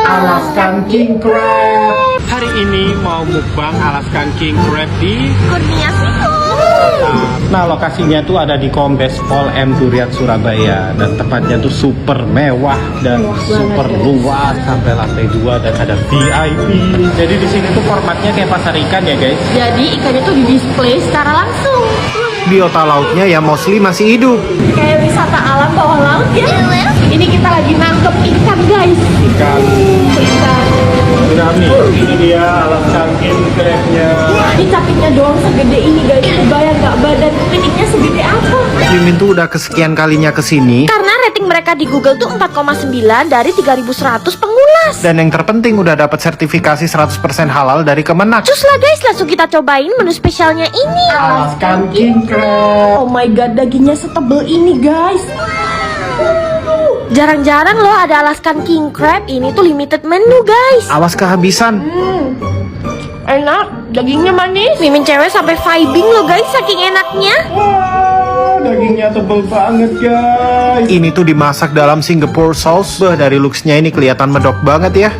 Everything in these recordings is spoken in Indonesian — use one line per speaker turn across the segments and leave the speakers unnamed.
Alaskan King Crab.
Hari ini mau mukbang Alaskan King Crab di
Kurnia Seafood.
Nah, lokasinya tuh ada di Kombes Pol M Duriat Surabaya, dan tempatnya tuh super mewah dan super luas sampai lantai 2 dan ada VIP. Jadi di sini tuh formatnya kayak pasar ikan ya guys.
Jadi ikannya tuh di display secara langsung.
Biota lautnya ya mostly masih hidup.
Kayak wisata alam bawah laut ya. Ini kita lagi nangkep ikan guys.
Ikan
Ikan.
gurami. Ini dia Alaskan King Crabnya.
Ini capitnya doang segede ini guys. Bayang gak badan kepitingnya segede apa?
Mimin tuh udah kesekian kalinya kesini.
Karena rating mereka di Google tuh 4,9 dari 3.100 pengulas.
Dan yang terpenting udah dapat sertifikasi 100% halal dari Kemenak.
Cus lah guys, langsung kita cobain menu spesialnya ini.
Alaskan King Crab.
Oh my god, dagingnya setebel ini guys. Jarang-jarang loh ada Alaskan King Crab. Ini tuh limited menu guys.
Awas kehabisan.
Enak, dagingnya manis. Mimin cewek sampai vibing loh guys, saking enaknya.
Wah, dagingnya tebel banget guys.
Ini tuh dimasak dalam Singapore sauce. Dari looksnya ini kelihatan medok banget ya.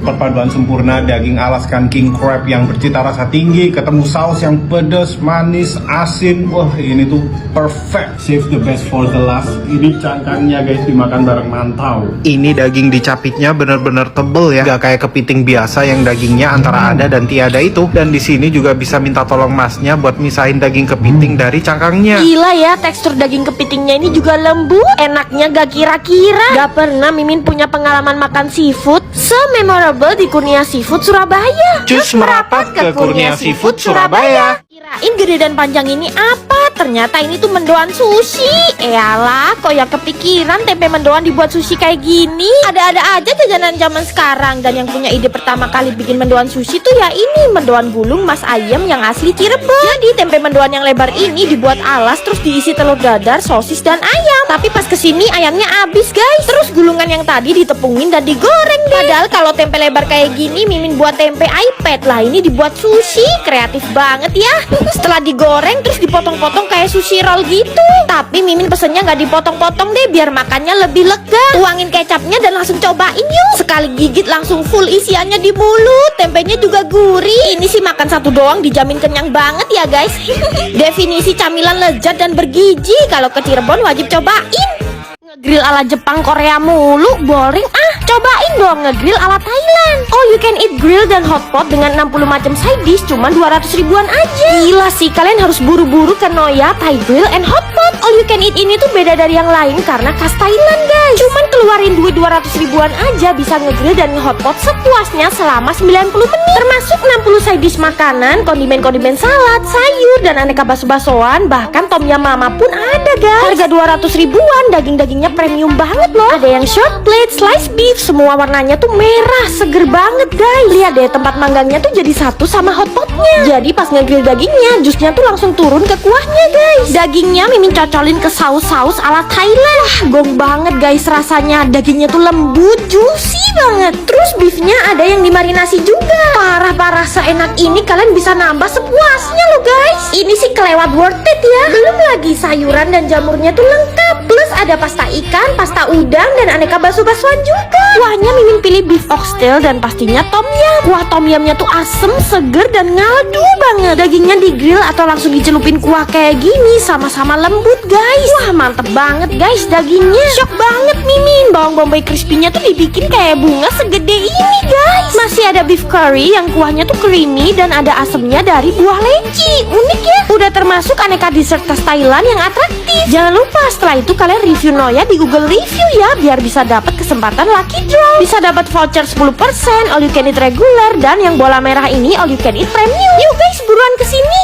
Perpaduan sempurna daging Alaskan King Crab yang bercita rasa tinggi ketemu saus yang pedas, manis, asin. Wah, ini tuh perfect. Save the best for the last. Ini cangkangnya guys, dimakan bareng mantau.
Ini daging dicapitnya bener-bener tebel ya. Gak kayak kepiting biasa yang dagingnya antara ada dan tiada itu. Dan di sini juga bisa minta tolong masnya buat misahin daging kepiting dari cangkangnya.
Gila ya, tekstur daging kepitingnya ini juga lembut. Enaknya gak kira-kira. Gak pernah Mimin punya pengalaman makan seafood se-memorable di Kurnia Seafood Surabaya.
Cus merapat ke Kurnia Seafood Surabaya.
Kirain gede dan panjang ini apa? Ternyata ini tuh mendoan sushi. Eyalah, kok ya kepikiran tempe mendoan dibuat sushi kayak gini. Ada-ada aja jajanan zaman sekarang. Dan yang punya ide pertama kali bikin mendoan sushi tuh ya ini, mendoan gulung Mas Ayam yang asli Cirebon. Jadi tempe mendoan yang lebar ini dibuat alas, terus diisi telur dadar, sosis, dan ayam. Tapi pas kesini ayamnya habis guys. Terus gulungan yang tadi ditepungin dan digoreng deh. Padahal kalau tempe lebar kayak gini Mimin buat tempe iPad, lah ini dibuat sushi. Kreatif banget ya. Setelah digoreng terus dipotong-potong kayak sushi roll gitu. Tapi Mimin pesennya nggak dipotong-potong deh, biar makannya lebih lega. Tuangin kecapnya dan langsung cobain yuk. Sekali gigit langsung full isiannya di mulut. Tempenya juga gurih. Ini sih makan satu doang dijamin kenyang banget ya guys. Definisi camilan lezat dan bergizi. Kalau ke Cirebon wajib cobain. Ngegrill ala Jepang Korea mulu, boring ah. Cobain dong ngegrill ala Thailand. Oh, you can eat grill dan hotpot dengan 60 macam side dish cuma 200 ribuan aja. Gila sih, kalian harus buru-buru ke Noya Thai Grill and Hotpot. All you can eat ini tuh beda dari yang lain karena khas Thailand guys. Cuman keluarin duit 200 ribuan aja bisa ngegrill dan nge-hotpot sepuasnya selama 90 menit. Termasuk 60 side dish makanan, kondimen-kondimen salad, sayur, dan aneka bakso-baksoan. Bahkan tom yum mama pun ada guys. Harga 200 ribuan, daging-dagingnya premium banget loh. Ada yang short plate, slice beef, semua warnanya tuh merah, seger banget guys. Lihat deh, tempat manggangnya tuh jadi satu sama hotpotnya. Jadi pas ngegrill dagingnya, jusnya tuh langsung turun ke kuahnya guys. Dagingnya Mimin cocolin ke saus-saus ala Thailand. Wah, gong banget guys rasanya. Dagingnya tuh lembut, juicy banget. Terus beefnya ada yang dimarinasi juga. Parah-parah seenak ini kalian bisa nambah sepuasnya loh guys. Ini sih kelewat worth it ya. Belum lagi sayuran dan jamurnya tuh lengkap. Plus ada pasta ikan, pasta udang, dan aneka bakso-baksoan juga. Kuahnya Mimin pilih beef oxtail dan pastinya tom yum. Kuah tom yumnya tuh asem, seger, dan ngaldu banget. Dagingnya digrill atau langsung dicelupin kuah kayak gini, sama-sama lembut guys. Wah, mantep banget guys dagingnya. Shock banget Mimin, bawang bombay crispy-nya tuh dibikin kayak bunga segede ini guys. Masih ada beef curry yang kuahnya tuh creamy dan ada asemnya dari buah leci. Unik ya. Udah termasuk aneka dessert khas Thailand yang atraktif. Jangan lupa setelah itu kalian review Noya di Google Review ya, biar bisa dapat kesempatan lucky draw. Bisa dapat voucher 10%, all you can eat regular, dan yang bola merah ini all you can eat premium. Yuk guys, buruan kesini.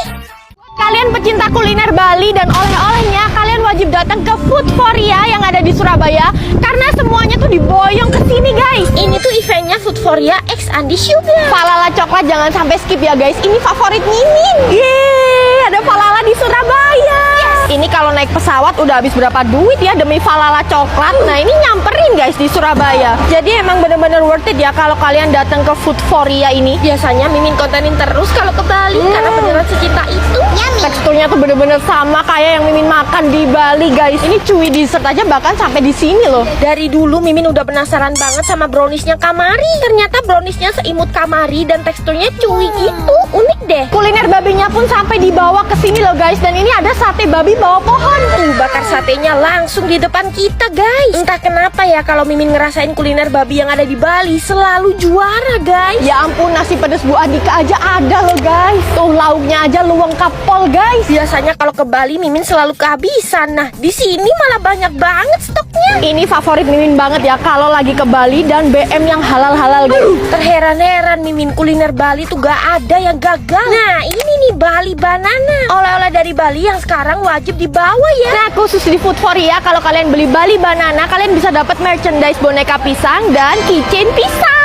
Kalian pecinta kuliner Bali dan oleh-olehnya, kalian wajib datang ke Foodforia yang ada di Surabaya karena semuanya tuh diboyong ke sini guys. Ini tuh eventnya Foodforia X Andi Sugar. Falala coklat jangan sampai skip ya guys. Ini favorit Mimin. Yeay, ada falala di Surabaya. Yes. Ini kalau naik pesawat udah habis berapa duit ya demi falala coklat. Nah ini nyamperin guys di Surabaya. Jadi emang bener-bener worth it ya kalau kalian datang ke Foodforia ini. Biasanya Mimin kontenin terus kalau ke Bali karena beneran secinta itu. Teksturnya tuh bener-bener sama kayak yang Mimin makan di Bali guys. Ini chewy dessert aja bahkan sampai di sini loh. Dari dulu Mimin udah penasaran banget sama browniesnya Kamari. Ternyata browniesnya seimut Kamari dan teksturnya chewy gitu. Unik deh. Kuliner babinya pun sampai dibawa ke sini loh guys. Dan ini ada sate babi bawah pohon. Tuh bakar satenya langsung di depan kita guys. Entah kenapa ya kalau Mimin ngerasain kuliner babi yang ada di Bali selalu juara guys. Ya ampun, nasi pedas Bu Adika aja ada loh guys. Tuh lauknya aja luweng kapol guys. Biasanya kalau ke Bali Mimin selalu kehabisan. Nah di sini malah banyak banget stoknya. Ini favorit Mimin banget ya kalau lagi ke Bali dan BM yang halal-halal guys. Terheran-heran Mimin kuliner Bali tuh gak ada yang gagal. Nah ini nih Bali banana. Oleh-oleh dari Bali yang sekarang wajib dibawa ya. Nah khusus di Foodforia kalau kalian beli Bali banana kalian bisa dapat merchandise boneka pisang dan keychain pisang.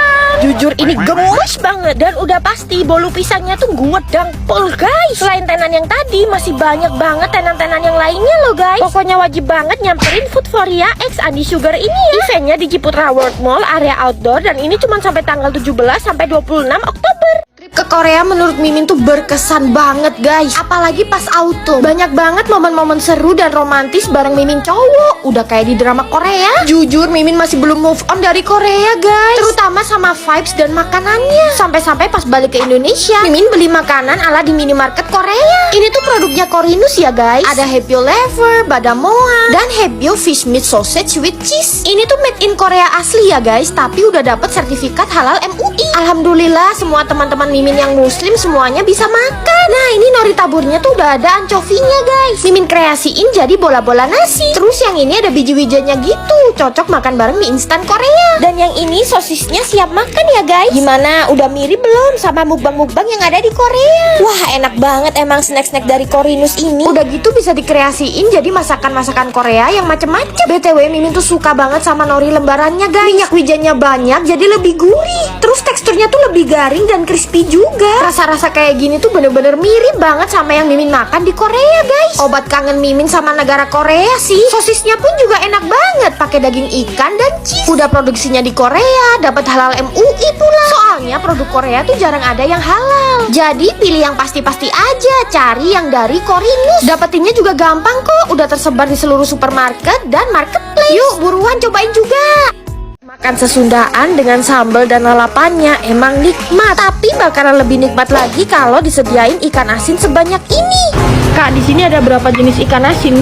Jujur ini gemes banget dan udah pasti bolu pisangnya tuh guedang pol guys. Selain tenan yang tadi masih banyak banget tenan-tenan yang lainnya loh guys. Pokoknya wajib banget nyamperin Foodforia X Andi Sugar ini ya. Eventnya di Ciputra World Mall area outdoor dan ini cuma sampai tanggal 17 sampai 26 Oktober. Trip ke Korea menurut Mimin tuh berkesan banget guys. Apalagi pas auto. Banyak banget momen-momen seru dan romantis bareng Mimin cowok. Udah kayak di drama Korea. Jujur Mimin masih belum move on dari Korea guys. Terutama sama vibes dan makanannya. Sampai-sampai pas balik ke Indonesia Mimin beli makanan ala di minimarket Korea. Ini tuh produknya Korinus ya guys. Ada Happy Lever, Badamoa, dan Happy Fish Meat Sausage with Cheese. Ini tuh made in Korea asli ya guys. Tapi udah dapet sertifikat halal MUI. Alhamdulillah semua teman-teman Mimin yang muslim semuanya bisa makan. Nah ini nori taburnya tuh udah ada ancovinya guys. Mimin kreasiin jadi bola-bola nasi. Terus yang ini ada biji-bijiannya gitu. Cocok makan bareng mie instan Korea. Dan yang ini sosisnya siap makan ya guys. Gimana? Udah mirip belum sama mukbang-mukbang yang ada di Korea? Wah enak banget emang snack-snack dari Korinus ini. Udah gitu bisa dikreasiin jadi masakan-masakan Korea yang macem-macem. BTW Mimin tuh suka banget sama nori lembarannya guys. Minyak wijennya banyak jadi lebih gurih. Terus teksturnya tuh lebih garing dan crispy juga. Rasa-rasa kayak gini tuh bener-bener mirip banget sama yang Mimin makan di Korea guys. Obat kangen Mimin sama negara Korea sih. Sosisnya pun juga enak banget pakai daging ikan dan cheese. Udah produksinya di Korea, dapat halal MUI pula. Soalnya produk Korea tuh jarang ada yang halal. Jadi pilih yang pasti-pasti aja. Cari yang dari Korinus. Dapetinnya juga gampang kok. Udah tersebar di seluruh supermarket dan marketplace. Yuk buruan cobain juga. Makan sesundaan dengan sambal dan lalapannya emang nikmat, tapi bakalan lebih nikmat lagi kalau disediain ikan asin sebanyak ini. Kak, di sini ada berapa jenis ikan asin?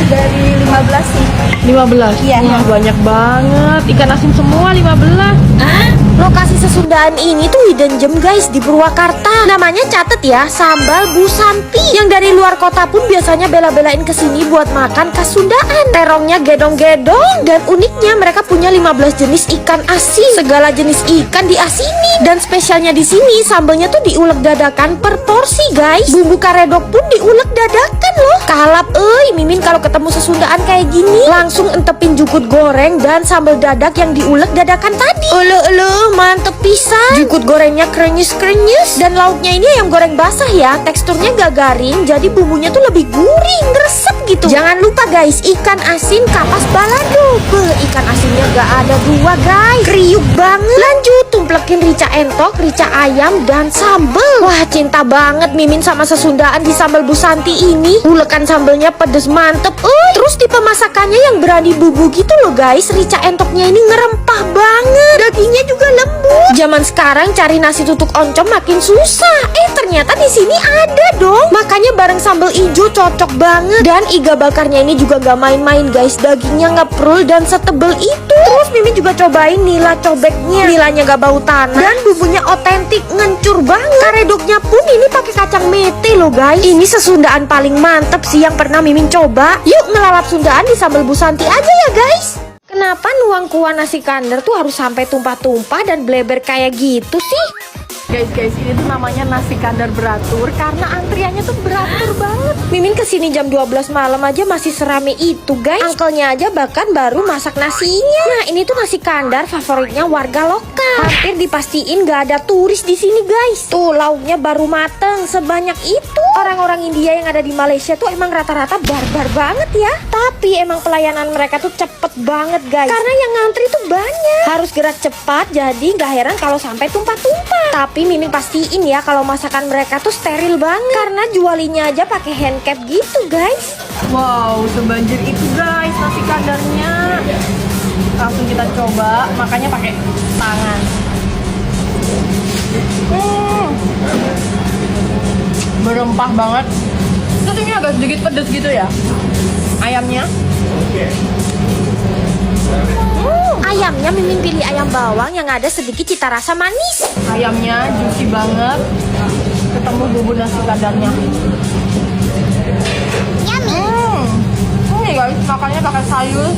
Dari 15 sih.
15?
Iya.
Wah, banyak banget. Ikan asin semua 15. Hah? Lokasi sesundaan ini tuh hidden gem guys di Purwakarta. Namanya catet ya, Sambal Bu Santi. Yang dari luar kota pun biasanya bela-belain kesini buat makan khas Sundaan. Terongnya gedong-gedong. Dan uniknya mereka punya 15 jenis ikan asin. Segala jenis ikan diasini. Dan spesialnya di sini sambalnya tuh diulek dadakan per porsi guys. Bumbu karedok pun diulek dadakan loh. Kalap Mimin kalau ketemu sesundaan kayak gini langsung entepin jukut goreng dan sambal dadak yang diulek dadakan tadi. Mantep pisan. Jukut gorengnya krenyes-krenyes dan lauknya ini ayam goreng basah ya. Teksturnya gak garing jadi bumbunya tuh lebih gurih, ngeresep gitu. Jangan lupa guys, ikan asin kapas balado. Ikan asinnya gak ada dua guys. Kriuk banget. Lanjut tumplekin rica entok, rica ayam dan sambal. Wah cinta banget Mimin sama sesundaan di sambal Bu Santi ini. Ulekan sambalnya pedes mantep. Terus tipe masakannya yang berani bubu gitu loh guys. Rica entoknya ini ngerempah banget. Dagingnya juga lembut. Zaman sekarang cari nasi tutuk oncom makin susah. Ternyata di sini ada dong. Makanya bareng sambal ijo cocok banget. Dan iga bakarnya ini juga gak main-main guys. Dagingnya ngeprul dan setebel itu. Terus Mimin juga cobain nila cobeknya. Nilanya gak bau tanah dan bumbunya otentik, ngencur banget. Karedoknya pun ini pakai kacang mete loh guys. Ini sesundaan paling mantep sih yang pernah Mimin coba. Yuk ngelalap Sundaan di sambal Bu Santi aja ya guys. Kenapa nuang kuah nasi kandar tuh harus sampai tumpah-tumpah dan bleber kayak gitu sih?
Guys, ini tuh namanya nasi kandar beratur karena antriannya tuh beratur banget.
Mimin kesini jam 12 malam aja masih serame itu guys. Angkelnya aja bahkan baru masak nasinya. Nah ini tuh nasi kandar favoritnya warga lokal. Hampir dipastiin gak ada turis di sini guys. Tuh lauknya baru mateng sebanyak itu. Orang-orang India yang ada di Malaysia tuh emang rata-rata barbar banget ya. Tapi emang pelayanan mereka tuh cepet banget guys. Karena yang ngantri tuh banyak. Harus gerak cepat jadi gak heran kalau sampai tumpah-tumpah. Tapi Mimin pastiin ya kalau masakan mereka tuh steril banget. Karena jualinya aja pakai hand cap gitu guys.
Wow, sebanjir itu guys nasi kandarnya. Langsung kita coba, makanya pakai tangan. Berempah banget. Terus ini agak sedikit pedes gitu ya. Ayamnya.
Ayamnya Mimin pilih ayam bawang yang ada sedikit cita rasa manis.
Ayamnya juicy banget. Ketemu bumbu nasi kandarnya. Ini guys, makannya pakai sayur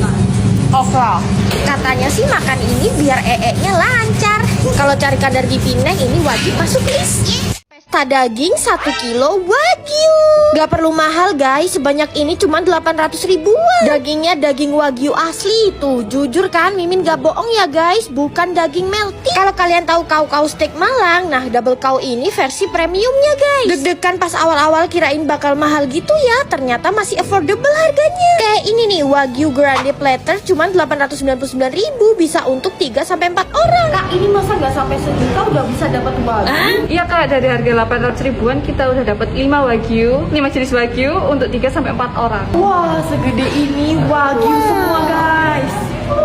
okra.
Katanya sih makan ini biar ee-nya lancar. Kalau cari kadar di Pineng ini wajib masuk list. Pesta daging 1 kilo Wagyu. Gak perlu mahal guys, sebanyak ini cuma 800 ribuan. Dagingnya daging Wagyu asli itu. Jujur kan Mimin gak bohong ya guys, bukan daging melty. Kalau kalian tahu kau steak Malang, nah double cow ini versi premiumnya guys. Deg-degan pas awal-awal kirain bakal mahal gitu ya, ternyata masih affordable harganya. Kayak ini nih Wagyu grande platter cuma 899 ribu, bisa untuk 3-4 orang.
Kak, ini masa nggak sampai sejuta udah bisa dapat Wagyu? Iya kak, dari harga 800 ribuan kita udah dapat 5 Wagyu, 5 jenis Wagyu untuk 3-4 orang. Wah, segede ini Wagyu semua guys.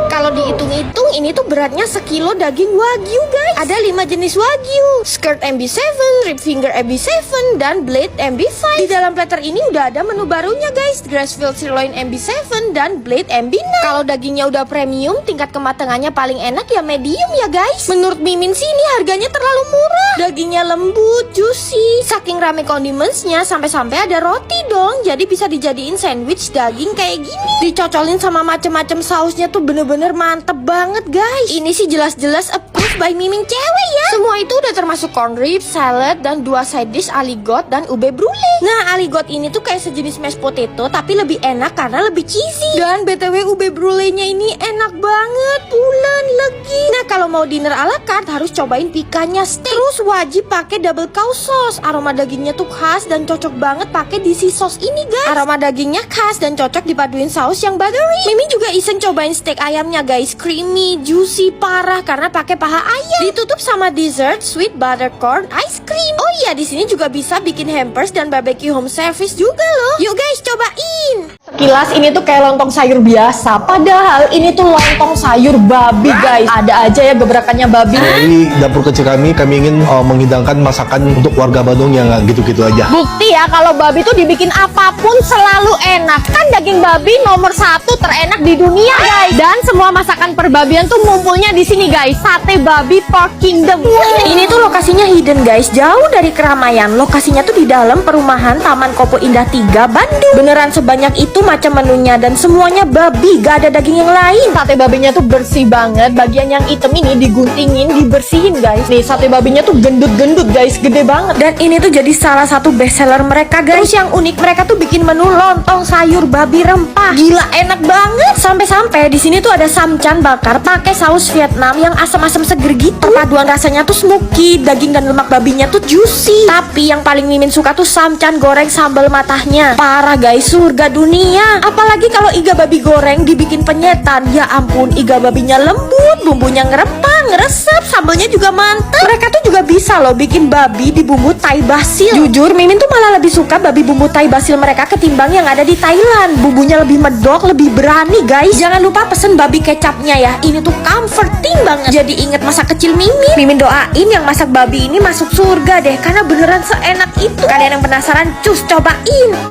Kalau dihitung-hitung ini tuh beratnya sekilo daging Wagyu guys. Ada 5 jenis Wagyu, skirt MB7, rib finger MB7, dan blade MB5. Di dalam platter ini udah ada menu barunya guys, grass-filled sirloin MB7 dan blade MB9. Kalau dagingnya udah premium, tingkat kematangannya paling enak ya medium ya guys. Menurut Mimin sih ini harganya terlalu murah. Dagingnya lembut, juicy, saking rame condimentsnya sampai-sampai ada roti dong. Jadi bisa dijadiin sandwich daging kayak gini. Dicocolin sama macem-macem sausnya tuh bener-bener mantep banget guys. Ini sih jelas-jelas approved by Mimin cewek ya. Semua itu udah termasuk corn ribs, salad, dan 2 side dish aligot dan ube brulee. Nah aligot ini tuh kayak sejenis mashed potato tapi lebih enak karena lebih cheesy. Dan btw ube brulee-nya ini enak banget, pulen, legi. Nah kalau mau dinner ala carte harus cobain picannya steak. Terus wajib pakai double cow sauce. Aroma dagingnya tuh khas dan cocok banget pakai DC sauce ini guys. Aroma dagingnya khas dan cocok dipaduin saus yang buttery. Mimin juga iseng cobain steak ayamnya guys, creamy, juicy parah karena pakai paha ayam. Ditutup sama dessert sweet buttercorn ice cream. Oh iya, di sini juga bisa bikin hampers dan barbecue home service juga loh. Yuk guys, cobain.
Sekilas ini tuh kayak lontong sayur biasa, padahal ini tuh lontong sayur babi guys. Ada aja ya gebrakannya babi.
Dari dapur kecil kami ingin menghidangkan masakan untuk warga Bandung yang nggak gitu-gitu aja.
Bukti ya kalau babi tuh dibikin apapun selalu enak. Kan daging babi nomor 1 terenak di dunia guys. Dan semua masakan perbabian tuh ngumpulnya di sini guys. Sate babi Pork Kingdom. Ini tuh lokasinya hidden guys, jauh dari keramaian. Lokasinya tuh di dalam perumahan Taman Kopo Indah 3 Bandung. Beneran sebanyak itu macam menunya dan semuanya babi, gak ada daging yang lain.
Sate babinya tuh bersih banget. Bagian yang hitam ini diguntingin, dibersihin guys. Nih sate babinya tuh gendut-gendut guys, gede banget.
Dan ini tuh jadi salah satu best seller mereka guys. Terus yang unik mereka tuh bikin menu lontong sayur babi rempah. Gila enak banget. Sampai-sampai di sini tuh ada samcan bakar pakai saus Vietnam yang asam-asam seger gitu. Perpaduan rasanya tuh smoky, daging dan lemak babinya tuh juicy. Tapi yang paling Mimin suka tuh samcan goreng sambal matahnya. Parah guys, surga dunia. Apalagi kalau iga babi goreng dibikin penyetan. Ya ampun, iga babinya lembut, bumbunya ngerempah, ngeresep, sambalnya juga mantap. Mereka tuh juga bisa loh bikin babi di bumbu Thai basil. Jujur Mimin tuh malah lebih suka babi bumbu Thai basil mereka ketimbang yang ada di Thailand. Bumbunya lebih medok, lebih berani guys. Jangan lupa pesen babi kecapnya ya. Ini tuh comforting banget. Jadi inget masa kecil Mimin. Mimin doain yang masak babi ini masuk surga deh, karena beneran seenak itu. Kalian yang penasaran, cus cobain.